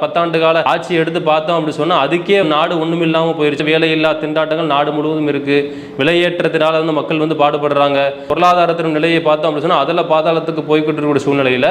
10 கால ஆட்சி எடுத்து பார்த்தோம் அப்படி சொன்னால் அதுக்கே நாடு ஒன்றும் இல்லாமல் போயிருச்சு. வேலையில்லா திண்டாட்டங்கள் நாடு முழுவதும் இருக்குது. விலையேற்றத்தினால மக்கள் பாடுபடுறாங்க. பொருளாதாரத்தின் நிலையை பார்த்தோம் அப்படி சொன்னால் அதில் பாதாளத்துக்கு போய்கிட்டு இருக்கக்கூடிய சூழ்நிலையில்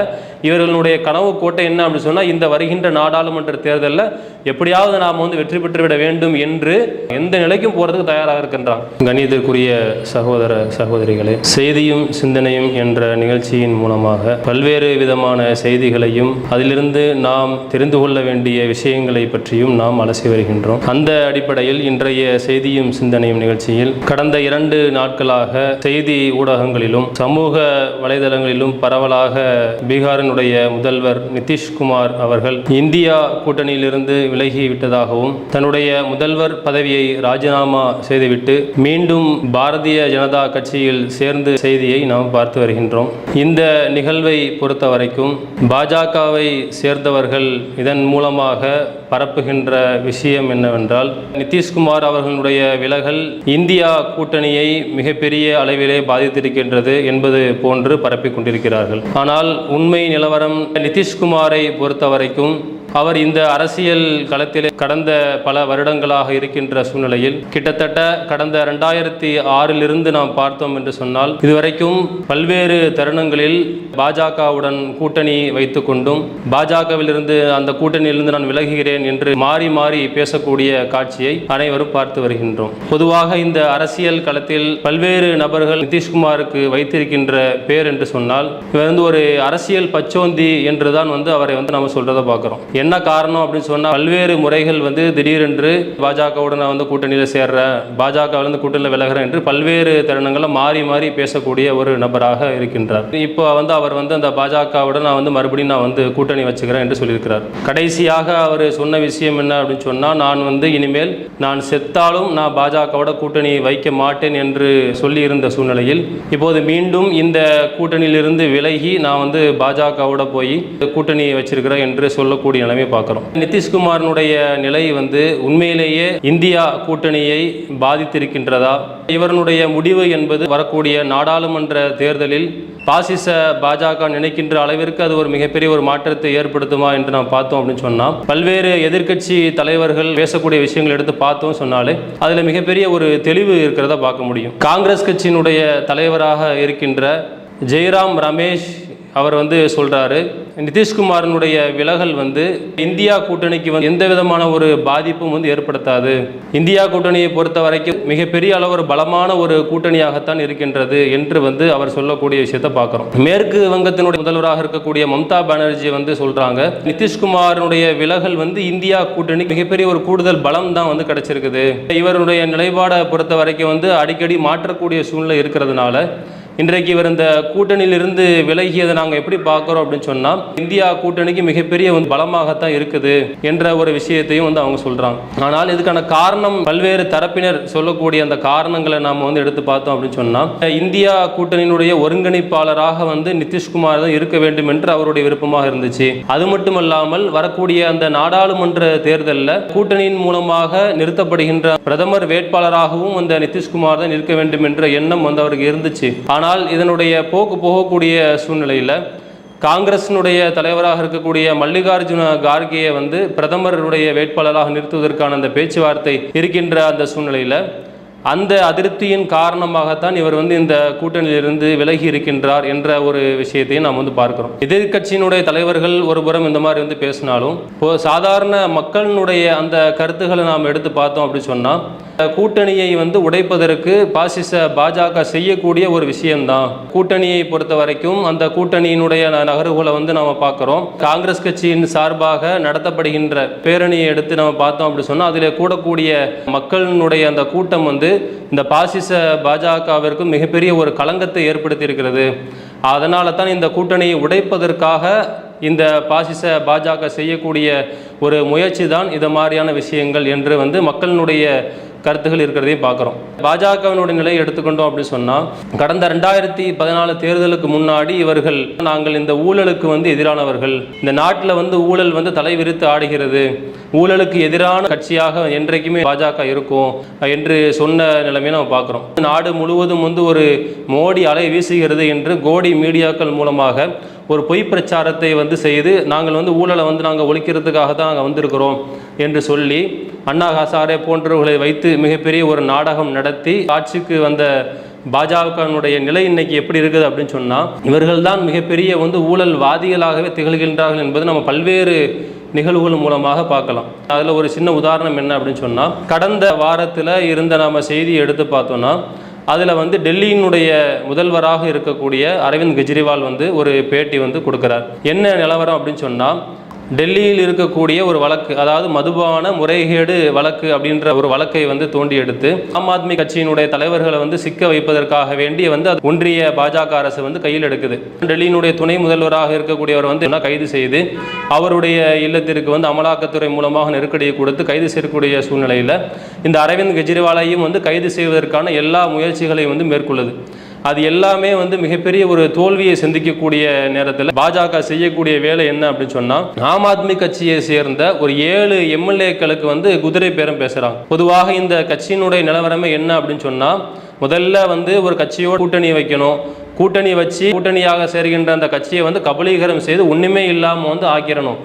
இவர்களுடைய கனவு கோட்டை என்ன அப்படி சொன்னால் இந்த வருகின்ற நாடாளுமன்ற தேர்தலில் எப்படியாவது நாம் வெற்றி பெற்றுவிட வேண்டும் என்று எந்த நிலைக்கும் போகிறதுக்கு தயாராக இருக்கின்றான். கணிதத்திற்குரிய சகோதர சகோதரிகளே, செய்தியும் சிந்தனையும் என்ற நிகழ்ச்சியின் மூலமாக பல்வேறு விதமான செய்திகளையும் அதிலிருந்து நாம் தெரிந்து கொள்ள வேண்டிய விஷயங்களை பற்றியும் நாம் அலசி வருகின்றோம். அந்த அடிப்படையில் இன்றைய செய்தியும் சிந்தனையும் நிகழ்ச்சியில் கடந்த 2 நாட்களாக செய்தி ஊடகங்களிலும் சமூக வலைதளங்களிலும் பரவலாக பீகாரினுடைய முதல்வர் நிதிஷ்குமார் அவர்கள் இந்தியா கூட்டணியிலிருந்து விலகிவிட்டதாகவும் தன்னுடைய முதல்வர் பதவியை ராஜினாமா செய்துவிட்டு மீண்டும் பாரதிய ஜனதா கட்சியில் சேர்ந்து செய்தியை நாம் பார்த்து வருகின்றோம். இந்த நிகழ்வை பொறுத்த வரைக்கும் பாஜகவை சேர்ந்தவர்கள் இதன் மூலமாக பரப்புகின்ற விஷயம் என்னவென்றால், நிதிஷ்குமார் அவர்களுடைய விலகல் இந்தியா கூட்டணியை மிகப்பெரிய அளவிலே பாதித்திருக்கின்றது என்பது போன்று பரப்பிக் கொண்டிருக்கிறார்கள். ஆனால் உண்மை நிலவரம் நிதிஷ்குமாரை பொறுத்த வரைக்கும் அவர் இந்த அரசியல் களத்திலே கடந்த பல வருடங்களாக இருக்கின்ற சூழ்நிலையில் கிட்டத்தட்ட கடந்த 2006 நாம் பார்த்தோம் என்று சொன்னால் இதுவரைக்கும் பல்வேறு தருணங்களில் பாஜகவுடன் கூட்டணி வைத்துக் கொண்டும் பாஜகவிலிருந்து அந்த கூட்டணியிலிருந்து நான் விலகுகிறேன் என்று மாறி மாறி பேசக்கூடிய காட்சியை அனைவரும் பார்த்து வருகின்றோம். பொதுவாக இந்த அரசியல் களத்தில் பல்வேறு நபர்கள் நிதிஷ்குமாருக்கு வைத்திருக்கின்ற பேர் என்று சொன்னால் இவர் ஒரு அரசியல் பச்சோந்தி என்றுதான் அவரை நம்ம சொல்றதை பார்க்கிறோம். என்ன காரணம் அப்படின்னு சொன்னால், பல்வேறு முறைகள் திடீரென்று பாஜகவுடன் கூட்டணியில் சேர்றேன், பாஜகவிலிருந்து கூட்டணியில் விலகிறேன் என்று பல்வேறு தருணங்களில் மாறி மாறி பேசக்கூடிய ஒரு நபராக இருக்கின்றார். இப்போ அவர் அந்த பாஜகவுடன் மறுபடியும் நான் கூட்டணி வச்சுக்கிறேன் என்று சொல்லியிருக்கிறார். கடைசியாக அவர் சொன்ன விஷயம் என்ன அப்படின்னு சொன்னால், நான் இனிமேல் நான் செத்தாலும் நான் பாஜகவோட கூட்டணி வைக்க மாட்டேன் என்று சொல்லி இருந்த சூழ்நிலையில் இப்போது மீண்டும் இந்த கூட்டணியிலிருந்து விலகி நான் பாஜகவோட போய் கூட்டணி வச்சிருக்கிறேன் என்று சொல்லக்கூடிய நிலைமை பார்க்கிறோம். நிதிஷ்குமாரனுடைய நிலை உண்மையிலேயே இந்தியா கூட்டணியை பாதித்திருக்கின்றதா? இவருடைய முடிவு என்பது வரக்கூடிய நாடாளுமன்ற தேர்தலில் பாசிச பாஜக நினைக்கின்ற அளவிற்கு அது ஒரு மிகப்பெரிய ஒரு மாற்றத்தை ஏற்படுத்துமா என்று நாம் பார்த்தோம் அப்படின்னு சொன்னால், பல்வேறு எதிர்க்கட்சி தலைவர்கள் பேசக்கூடிய விஷயங்கள் எடுத்து பார்த்தோம் சொன்னாலே அதில் மிகப்பெரிய ஒரு தெளிவு இருக்கிறத பார்க்க முடியும். காங்கிரஸ் கட்சியினுடைய தலைவராக இருக்கின்ற ஜெய்ராம் ரமேஷ் அவர் சொல்றாரு, நிதிஷ்குமாரனுடைய விலகல் இந்தியா கூட்டணிக்கு எந்த விதமான ஒரு பாதிப்பும் ஏற்படுத்தாது. இந்தியா கூட்டணியை பொறுத்த வரைக்கும் மிகப்பெரிய அளவு ஒரு பலமான ஒரு கூட்டணியாகத்தான் இருக்கின்றது என்று அவர் சொல்லக்கூடிய விஷயத்தை பார்க்கிறோம். மேற்கு வங்கத்தினுடைய முதல்வராக இருக்கக்கூடிய மம்தா பானர்ஜி சொல்றாங்க, நிதிஷ்குமாரனுடைய விலகல் இந்தியா கூட்டணி மிகப்பெரிய ஒரு கூடுதல் பலம் தான் கிடைச்சிருக்குது. இவருடைய நிலைப்பாடை பொறுத்த வரைக்கும் அடிக்கடி மாற்றக்கூடிய சூழ்நிலை இருக்கிறதுனால இன்றைக்கு இவர் இந்த கூட்டணியிலிருந்து விலகியதை நாங்கள் எப்படி பார்க்குறோம் அப்படின்னு சொன்னால், இந்தியா கூட்டணிக்கு மிகப்பெரிய பலமாகத்தான் இருக்குது என்ற ஒரு விஷயத்தையும் அவங்க சொல்கிறாங்க. ஆனால் இதுக்கான காரணம் பல்வேறு தரப்பினர் சொல்லக்கூடிய அந்த காரணங்களை நாம் எடுத்து பார்த்தோம் அப்படின்னு சொன்னால், இந்தியா கூட்டணியினுடைய ஒருங்கிணைப்பாளராக நிதிஷ்குமார் தான் இருக்க வேண்டும் என்று அவருடைய விருப்பமாக இருந்துச்சு. அது மட்டுமல்லாமல் வரக்கூடிய அந்த நாடாளுமன்ற தேர்தலில் கூட்டணியின் மூலமாக நிறுத்தப்படுகின்ற பிரதமர் வேட்பாளராகவும் அந்த நிதிஷ்குமார் தான் இருக்க வேண்டும் என்ற எண்ணம் அவருக்கு இருந்துச்சு. ஆனால் இதனுடைய போக்கு போகக்கூடிய சூழ்நிலையில் காங்கிரசினுடைய தலைவராக இருக்கக்கூடிய மல்லிகார்ஜுன கார்கேயை பிரதமருடைய வேட்பாளராக நிறுத்துவதற்கான அந்த பேச்சுவார்த்தை இருக்கின்ற அந்த சூழ்நிலையில் அந்த அதிருப்தியின் காரணமாகத்தான் இவர் இந்த கூட்டணியிலிருந்து விலகி இருக்கின்றார் என்ற ஒரு விஷயத்தையும் நாம் பார்க்கிறோம். எதிர்கட்சியினுடைய தலைவர்கள் ஒருபுறம் இந்த மாதிரி பேசினாலும் சாதாரண மக்களினுடைய அந்த கருத்துக்களை நாம் எடுத்து பார்த்தோம் அப்படி சொன்னால், கூட்டணியை உடைப்பதற்கு பாசிச பாஜக செய்யக்கூடிய ஒரு விஷயம்தான். கூட்டணியை பொறுத்த வரைக்கும் அந்த கூட்டணியினுடைய நகர்வுகளை நாம் பார்க்கிறோம். காங்கிரஸ் கட்சியின் சார்பாக நடத்தப்படுகின்ற பேரணியை எடுத்து நம்ம பார்த்தோம் அப்படி சொன்னால், அதில் கூடக்கூடிய மக்களினுடைய அந்த கூட்டம் இந்த பாசிச பாஜகவிற்கு மிகப்பெரிய ஒரு களங்கத்தை ஏற்படுத்தி இருக்கிறது. அதனால தான் இந்த கூட்டணியை உடைப்பதற்காக இந்த பாசிச பாஜக செய்யக்கூடிய ஒரு முயற்சி தான் இது மாதிரியான விஷயங்கள் என்று மக்களினுடைய கருத்துகள் இருக்கிறதையும் பார்க்குறோம். பாஜகவினுடைய நிலையை எடுத்துக்கொண்டோம் அப்படின்னு சொன்னால், கடந்த 2014 தேர்தலுக்கு முன்னாடி இவர்கள் நாங்கள் இந்த ஊழலுக்கு எதிரானவர்கள், இந்த நாட்டில் ஊழல் தலைவிரித்து ஆடுகிறது, ஊழலுக்கு எதிரான கட்சியாக என்றைக்குமே பாஜக இருக்கும் என்று சொன்ன நிலைமையை நம்ம பார்க்குறோம். நாடு முழுவதும் ஒரு மோடி அலை வீசுகிறது என்று கோடி மீடியாக்கள் மூலமாக ஒரு பொய் பிரச்சாரத்தை செய்து நாங்கள் ஊழலை நாங்கள் ஒழிக்கிறதுக்காக தான் நாங்கள் வந்திருக்கிறோம் என்று சொல்லி அண்ணா ஹசாரே போன்றவர்களை வைத்து மிகப்பெரிய ஒரு நாடகம் நடத்தி ஆட்சிக்கு வந்த பாஜகவினுடைய நிலை இன்னைக்கு எப்படி இருக்குது அப்படின்னு சொன்னால், இவர்கள் தான் மிகப்பெரிய ஊழல்வாதிகளாகவே திகழ்கின்றார்கள் என்பது நம்ம பல்வேறு நிகழ்வுகள் மூலமாக பார்க்கலாம். அதில் ஒரு சின்ன உதாரணம் என்ன அப்படின்னு சொன்னால், கடந்த வாரத்தில் இருந்த நம்ம செய்தியை எடுத்து பார்த்தோன்னா, அதில் டெல்லியினுடைய முதல்வராக இருக்கக்கூடிய அரவிந்த் கெஜ்ரிவால் ஒரு பேட்டி கொடுக்குறார். என்ன நிலவரம் அப்படின்னு சொன்னால், டெல்லியில் இருக்கக்கூடிய ஒரு வழக்கு, அதாவது மதுபான முறைகேடு வழக்கு அப்படின்ற ஒரு வழக்கை தோண்டி எடுத்து ஆம் ஆத்மி கட்சியினுடைய தலைவர்களை சிக்க வைப்பதற்காக வேண்டி ஒன்றிய பாஜக அரசு கையில் எடுக்குது. டெல்லியினுடைய துணை முதல்வராக இருக்கக்கூடியவர் கைது செய்து அவருடைய இல்லத்திற்கு அமலாக்கத்துறை மூலமாக நெருக்கடியை கொடுத்து கைது செய்யக்கூடிய சூழ்நிலையில் இந்த அரவிந்த் கெஜ்ரிவாலையும் கைது செய்வதற்கான எல்லா முயற்சிகளையும் மேற்கொள்ளுது. அது எல்லாமே மிகப்பெரிய ஒரு தோல்வியை சந்திக்கக்கூடிய நேரத்தில் பாஜக செய்யக்கூடிய வேலை என்ன அப்படின்னு சொன்னால், ஆம் ஆத்மி கட்சியை சேர்ந்த ஒரு 7 எம்எல்ஏக்களுக்கு குதிரை பேரம் பேசுகிறாங்க. பொதுவாக இந்த கட்சியினுடைய நிலவரமே என்ன அப்படின்னு சொன்னால், முதல்ல ஒரு கட்சியோடு கூட்டணி வைக்கணும், கூட்டணி வச்சு கூட்டணியாக சேர்கின்ற அந்த கட்சியை கபலீகரம் செய்து ஒன்றுமே இல்லாமல் ஆக்கிடணும்.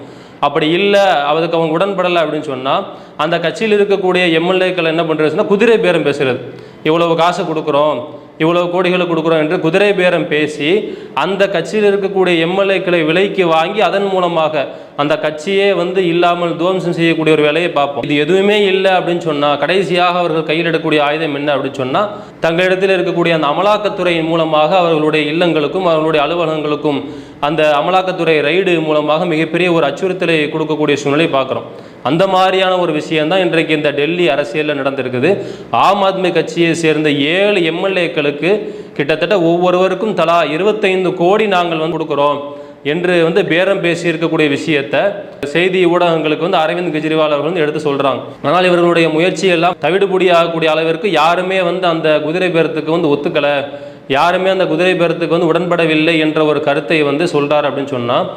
அப்படி இல்லை, அதுக்கு அவங்க உடன்படலை அப்படின்னு சொன்னால், அந்த கட்சியில் இருக்கக்கூடிய எம்எல்ஏக்கள் என்ன பண்ணுறதுன்னா குதிரை பேரம் பேசுகிறது. இவ்வளவு காசு கொடுக்குறோம், இவ்வளவு கோடிகளை கொடுக்குறோம் என்று குதிரை பேரம் பேசி அந்த கட்சியில் இருக்கக்கூடிய எம்எல்ஏக்களை விலைக்கு வாங்கி அதன் மூலமாக அந்த கட்சியே இல்லாமல் துவம்சம் செய்யக்கூடிய ஒரு வேலையை பார்ப்போம். இது எதுவுமே இல்லை அப்படின்னு சொன்னால், கடைசியாக அவர்கள் கையில் எடுக்கக்கூடிய ஆயுதம் என்ன அப்படின்னு சொன்னால், தங்களிடத்தில் இருக்கக்கூடிய அந்த அமலாக்கத்துறையின் மூலமாக அவர்களுடைய இல்லங்களுக்கும் அவர்களுடைய அலுவலகங்களுக்கும் அந்த அமலாக்கத்துறை ரைடு மூலமாக மிகப்பெரிய ஒரு அச்சுறுத்தலை கொடுக்கக்கூடிய சூழ்நிலை பார்க்குறோம். அந்த மாதிரியான ஒரு விஷயம்தான் இன்றைக்கு இந்த டெல்லி அரசியலில் நடந்திருக்குது. ஆம் ஆத்மி கட்சியை சேர்ந்த 7 எம்எல்ஏக்களுக்கு கிட்டத்தட்ட ஒவ்வொருவருக்கும் தலா 25 கோடி நாங்கள் கொடுக்குறோம் என்று பேரம் பேசி இருக்கக்கூடிய விஷயத்தை செய்தி ஊடகங்களுக்கு அரவிந்த் கெஜ்ரிவால் அவர்கள் எடுத்து சொல்றாங்க. ஆனால் இவர்களுடைய முயற்சியெல்லாம் தவிடுபொடி ஆகக்கூடிய அளவிற்கு யாருமே அந்த குதிரை பேரத்துக்கு ஒத்துக்கலை, யாருமே அந்த குதிரை பேரத்துக்கு உடன்படவில்லை என்ற ஒரு கருத்தை சொல்றார் அப்படின்னு சொன்னால்,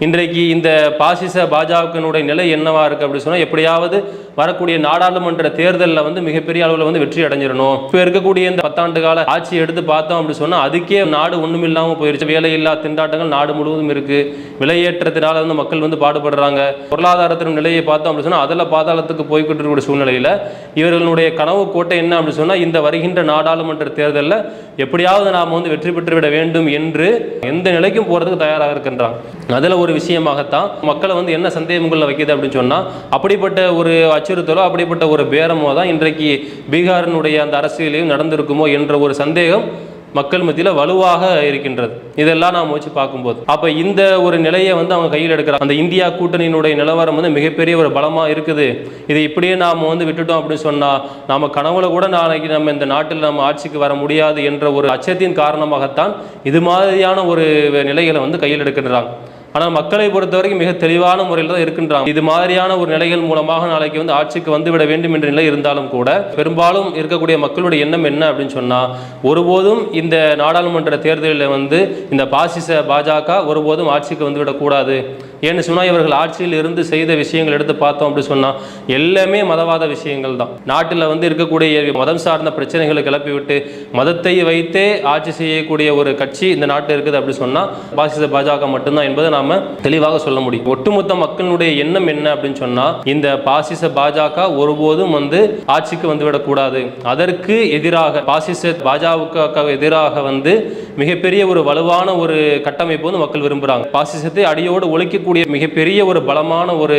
இன்றைக்கு இந்த பாசிச பாஜகவினுடைய நிலை என்னவா இருக்குது அப்படின்னு சொன்னால், எப்படியாவது வரக்கூடிய நாடாளுமன்ற தேர்தலில் மிகப்பெரிய அளவில் வெற்றி அடைஞ்சிடணும். இப்போ இருக்கக்கூடிய இந்த 10 ஆண்டு கால ஆட்சி எடுத்து பார்த்தோம் அப்படின்னு சொன்னால், அதுக்கே நாடு ஒன்றும் இல்லாமல் போயிடுச்சு. வேலையில்லா திண்டாட்டங்கள் நாடு முழுவதும் இருக்குது. விலையேற்றத்தினால மக்கள் பாடுபடுறாங்க. பொருளாதாரத்தின் நிலையை பார்த்தோம் அப்படின்னு சொன்னால் அதில் பாதாளத்துக்கு போய்கிட்டு இருக்கக்கூடிய சூழ்நிலையில் இவர்களுடைய கனவு கோட்டை என்ன அப்படின்னு சொன்னால், இந்த வருகின்ற நாடாளுமன்ற தேர்தலில் எப்படியாவது நாம் வெற்றி பெற்றுவிட வேண்டும் என்று எந்த நிலைக்கும் போகிறதுக்கு தயாராக இருக்கின்றாங்க. அதில் ஒரு விஷயமாகத்தான் மக்களை என்ன சந்தேகங்களில் வைக்கிது அப்படின்னு சொன்னால், அப்படிப்பட்ட ஒரு அச்சுறுத்தலோ அப்படிப்பட்ட ஒரு பேரமோ தான் இன்றைக்கு பீகாரினுடைய அந்த அரசியலையும் நடந்திருக்குமோ என்ற ஒரு சந்தேகம் மக்கள் மத்தியில் வலுவாக இருக்கின்றது. இதெல்லாம் நாம் வச்சு பார்க்கும்போது அப்போ இந்த ஒரு நிலையை அவங்க கையில் எடுக்கிறாங்க. அந்த இந்தியா கூட்டணியினுடைய நிலவரம் மிகப்பெரிய ஒரு பலமாக இருக்குது. இதை இப்படியே நாம் விட்டுட்டோம் அப்படின்னு சொன்னால், நம்ம கனவுல கூட நாளைக்கு நம்ம இந்த நாட்டில் நம்ம ஆட்சிக்கு வர முடியாது என்ற ஒரு அச்சத்தின் காரணமாகத்தான் இது மாதிரியான ஒரு நிலைகளை கையில் எடுக்கின்றாங்க. ஆனால் மக்களை பொறுத்த வரைக்கும் மிக தெளிவான முறையில் தான் இருக்கின்றாங்க. இது மாதிரியான ஒரு நிலைகள் மூலமாக நாளைக்கு ஆட்சிக்கு வந்துவிட வேண்டும் என்ற நிலை இருந்தாலும் கூட பெரும்பாலும் இருக்கக்கூடிய மக்களுடைய எண்ணம் என்ன அப்படின்னு சொன்னால், ஒருபோதும் இந்த நாடாளுமன்ற தேர்தலில் இந்த பாசிச பாஜக ஒருபோதும் ஆட்சிக்கு வந்துவிடக்கூடாது. ஏன்னு சொன்னால், இவர்கள் ஆட்சியில் இருந்து செய்த விஷயங்கள் எடுத்து பார்த்தோம் அப்படின்னு சொன்னால் எல்லாமே மதவாத விஷயங்கள் தான். நாட்டில் இருக்கக்கூடிய மதம் சார்ந்த பிரச்சனைகளை கிளப்பிவிட்டு மதத்தை வைத்தே ஆட்சி செய்யக்கூடிய ஒரு கட்சி இந்த நாட்டில் இருக்குது அப்படின்னு சொன்னால் பாசிச பாஜக மட்டும்தான் என்பதை நாம் தெளிவாக சொல்ல முடியும். ஒட்டுமொத்த மக்களுடைய எண்ணம் என்ன அப்படின்னு சொன்னா, இந்த பாசிச பாஜக ஒருபோதும் ஆட்சிக்கு வந்துவிடக்கூடாது. அதற்கு எதிராக பாசிச பாஜக எதிராக மிகப்பெரிய ஒரு வலுவான ஒரு கட்டமைப்பு மக்கள் விரும்புகிறாங்க. பாசிசத்தை அடியோடு ஒழிக்கக்கூடிய மிகப்பெரிய ஒரு பலமான ஒரு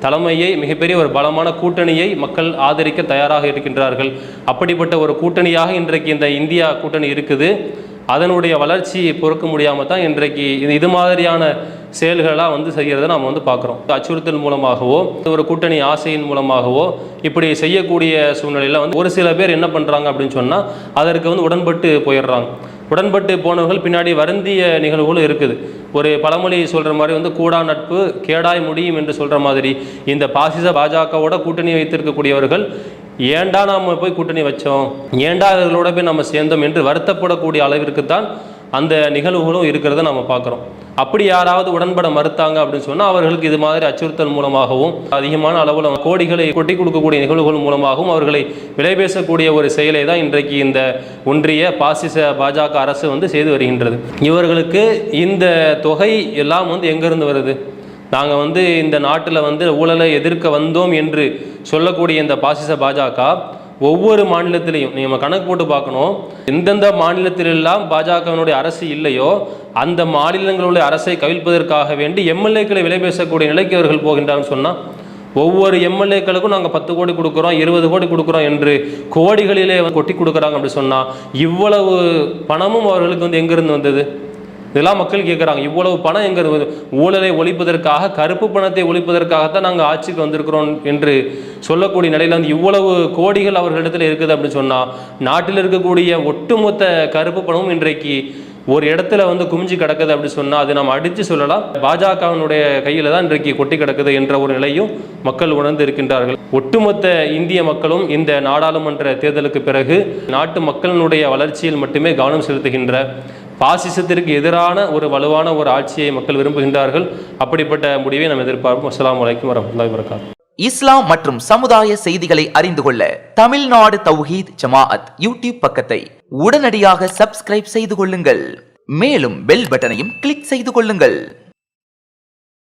தலைமையை, மிகப்பெரிய ஒரு பலமான கூட்டணியை மக்கள் ஆதரிக்க தயாராக இருக்கின்றார்கள். அப்படிப்பட்ட ஒரு கூட்டணியாக இன்றைக்கு இந்த இந்தியா கூட்டணி இருக்குது. அதனுடைய வளர்ச்சியை பொறுக்க முடியாமல் தான் இன்றைக்கு இது மாதிரியான செயல்களாக செய்கிறத நாம் பார்க்குறோம். அச்சுறுத்தல் மூலமாகவோ ஒரு கூட்டணி ஆசையின் மூலமாகவோ இப்படி செய்யக்கூடிய சூழ்நிலையில் ஒரு சில பேர் என்ன பண்ணுறாங்க அப்படின்னு சொன்னால், அதற்கு உடன்பட்டு போயிடுறாங்க. உடன்பட்டு போனவர்கள் பின்னாடி வருந்திய நிகழ்வுகளும் இருக்குது. ஒரு பழமொழி சொல்கிற மாதிரி கூடா நட்பு கேடாய் முடியும் என்று சொல்கிற மாதிரி இந்த பாசிச பாஜகவோட கூட்டணி வைத்திருக்கக்கூடியவர்கள் ஏண்டா நாம் போய் கூட்டணி வச்சோம், ஏண்டா இவர்களோட போய் நம்ம சேர்ந்தோம் என்று வருத்தப்படக்கூடிய அளவிற்கு தான் அந்த நிகழ்வுகளும் இருக்கிறத நம்ம பார்க்குறோம். அப்படி யாராவது உடன்பட மறுத்தாங்க அப்படின்னு சொன்னால் அவர்களுக்கு இது மாதிரி அச்சுறுத்தல் மூலமாகவும் அதிகமான அளவில் கோடிகளை கொட்டி கொடுக்கக்கூடிய நிகழ்வுகள் மூலமாகவும் அவர்களை விலை பேசக்கூடிய ஒரு செயலை தான் இன்றைக்கு இந்த ஒன்றிய பாசிச பாஜக அரசு செய்து வருகின்றது. இவர்களுக்கு இந்த தொகை எல்லாம் எங்கேருந்து வருது? நாங்கள் இந்த நாட்டில் ஊழலை எதிர்க்க வந்தோம் என்று சொல்லக்கூடிய இந்த பாசிச பாஜக ஒவ்வொரு மாநிலத்திலையும் நீங்கள் கணக்கு போட்டு பார்க்கணும், எந்தெந்த மாநிலத்திலெல்லாம் பாஜகவினுடைய அரசு இல்லையோ அந்த மாநிலங்களுடைய அரசை கவிழ்ப்பதற்காக வேண்டி எம்எல்ஏக்களை விலை பேசக்கூடிய நிலைக்கு அவர்கள் போகின்றான்னு சொன்னால், ஒவ்வொரு எம்எல்ஏக்களுக்கும் நாங்கள் 10 கோடி கொடுக்குறோம், 20 கோடி கொடுக்குறோம் என்று கோடிகளிலே கொட்டி கொடுக்குறாங்க அப்படி சொன்னால், இவ்வளவு பணமும் அவர்களுக்கு எங்கேருந்து வந்தது? இதெல்லாம் மக்கள் கேட்குறாங்க. இவ்வளவு பணம் எங்கே ஊழலை ஒழிப்பதற்காக, கருப்பு பணத்தை ஒழிப்பதற்காகத்தான் நாங்கள் ஆட்சிக்கு வந்திருக்கிறோம் என்று சொல்லக்கூடிய நிலையில் இவ்வளவு கோடிகள் அவர்களிடத்தில் இருக்குது அப்படின்னு சொன்னால், நாட்டில் இருக்கக்கூடிய ஒட்டுமொத்த கருப்பு பணமும் இன்றைக்கு ஒரு இடத்துல குமிஞ்சு கிடக்குது அப்படி சொன்னால் அது நம்ம அடித்து சொல்லலாம். பாஜகவினுடைய கையில் தான் இன்றைக்கு கொட்டி கிடக்குது என்ற ஒரு நிலையும் மக்கள் உணர்ந்து இருக்கின்றார்கள். ஒட்டுமொத்த இந்திய மக்களும் இந்த நாடாளுமன்ற தேர்தலுக்கு பிறகு நாட்டு மக்களினுடைய வளர்ச்சியில் மட்டுமே கவனம் செலுத்துகின்ற, பாசிசத்திற்கு எதிரான ஒரு வலுவான ஒரு ஆட்சியை மக்கள் விரும்புகின்றார்கள். அப்படிப்பட்ட முடிவை நாம் எதிர்பார்ப்போம். அஸ்ஸலாமு அலைக்கும் வரஹ்மத்துல்லாஹி வபரகாத்துஹு. இஸ்லாம் மற்றும் சமுதாய செய்திகளை அறிந்து கொள்ள தமிழ்நாடு தௌஹீத் ஜமாஅத் யூடியூப் பக்கத்தை உடனடியாக சப்ஸ்கிரைப் செய்து கொள்ளுங்கள். மேலும் பெல் பட்டனையும் கிளிக் செய்து கொள்ளுங்கள்.